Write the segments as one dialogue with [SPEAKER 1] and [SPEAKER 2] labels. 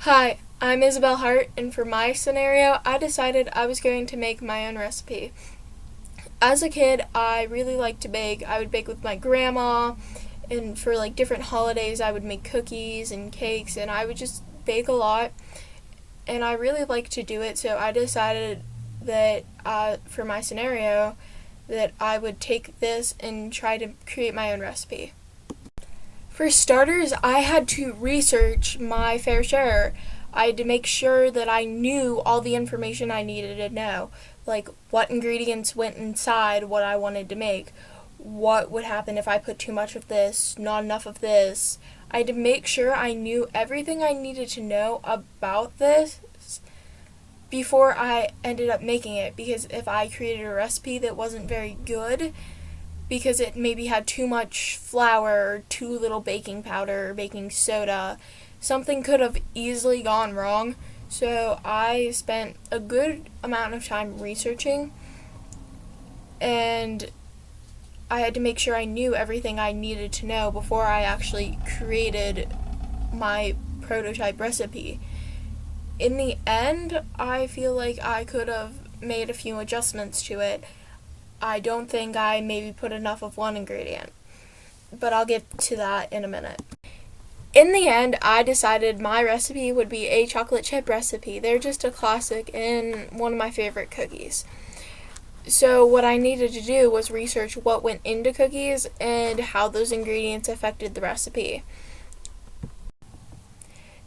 [SPEAKER 1] Hi, I'm Isabelle Hart, and for my scenario, I decided I was going to make my own recipe. As a kid, I really liked to bake. I would bake with my grandma, and for different holidays, I would make cookies and cakes, and I would just bake a lot. And I really liked to do it, so I decided that for my scenario, that I would take this and try to create my own recipe. For starters, I had to research my fair share. I had to make sure that I knew all the information I needed to know, like what ingredients went inside what I wanted to make, what would happen if I put too much of this, not enough of this. I had to make sure I knew everything I needed to know about this before I ended up making it, because if I created a recipe that wasn't very good, because it maybe had too much flour or too little baking powder or baking soda, something could have easily gone wrong. So I spent a good amount of time researching, and I had to make sure I knew everything I needed to know before I actually created my prototype recipe. In the end, I feel like I could have made a few adjustments to it. I don't think I maybe put enough of one ingredient, but I'll get to that in a minute. In the end, I decided my recipe would be a chocolate chip recipe. They're just a classic and one of my favorite cookies. So what I needed to do was research what went into cookies and how those ingredients affected the recipe.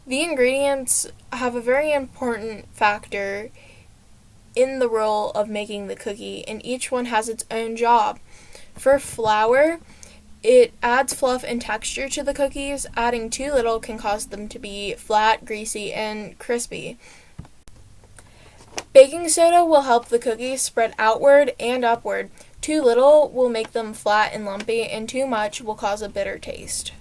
[SPEAKER 1] The ingredients have a very important factor in the role of making the cookie, and each one has its own job. For flour, it adds fluff and texture to the cookies. Adding too little can cause them to be flat, greasy, and crispy. Baking soda will help the cookies spread outward and upward. Too little will make them flat and lumpy, and too much will cause a bitter taste.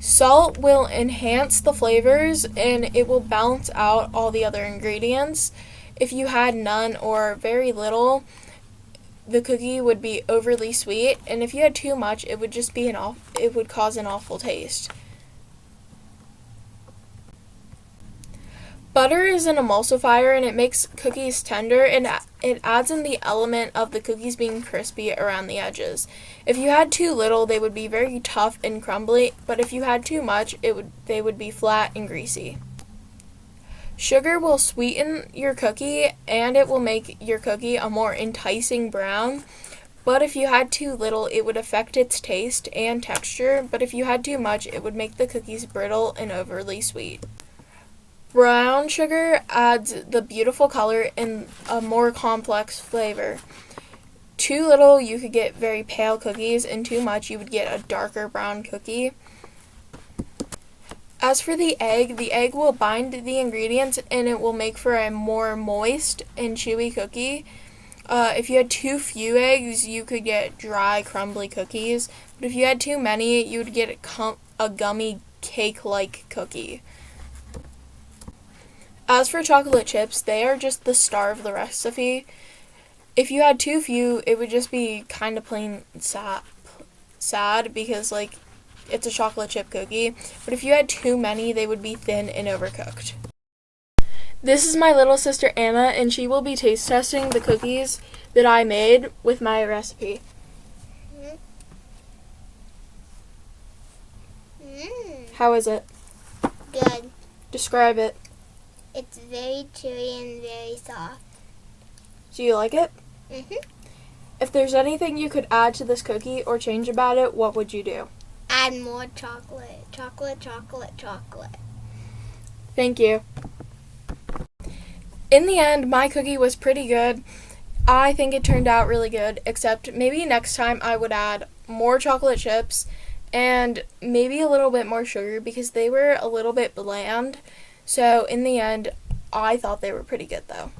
[SPEAKER 1] Salt will enhance the flavors, and it will balance out all the other ingredients. If you had none or very little, the cookie would be overly sweet, and if you had too much, it would just be it would cause an awful taste. Butter is an emulsifier, and it makes cookies tender, and it adds in the element of the cookies being crispy around the edges. If you had too little, they would be very tough and crumbly, but if you had too much, they would be flat and greasy. Sugar will sweeten your cookie, and it will make your cookie a more enticing brown, but if you had too little, it would affect its taste and texture, but if you had too much, it would make the cookies brittle and overly sweet. Brown sugar adds the beautiful color and a more complex flavor. Too little, you could get very pale cookies, and too much, you would get a darker brown cookie. As for the egg will bind the ingredients, and it will make for a more moist and chewy cookie. If you had too few eggs, you could get dry, crumbly cookies, but if you had too many, you would get a gummy cake-like cookie. As for chocolate chips, they are just the star of the recipe. If you had too few, it would just be kind of plain sad because it's a chocolate chip cookie. But if you had too many, they would be thin and overcooked. This is my little sister Anna, and she will be taste testing the cookies that I made with my recipe. How is it?
[SPEAKER 2] Good.
[SPEAKER 1] Describe it.
[SPEAKER 2] It's very chewy and very soft.
[SPEAKER 1] Do you like it?
[SPEAKER 2] Mhm.
[SPEAKER 1] If there's anything you could add to this cookie or change about it, what would you do?
[SPEAKER 2] Add more chocolate. Chocolate, chocolate, chocolate.
[SPEAKER 1] Thank you. In the end, my cookie was pretty good. I think it turned out really good, except maybe next time I would add more chocolate chips and maybe a little bit more sugar because they were a little bit bland. So in the end, I thought they were pretty good though.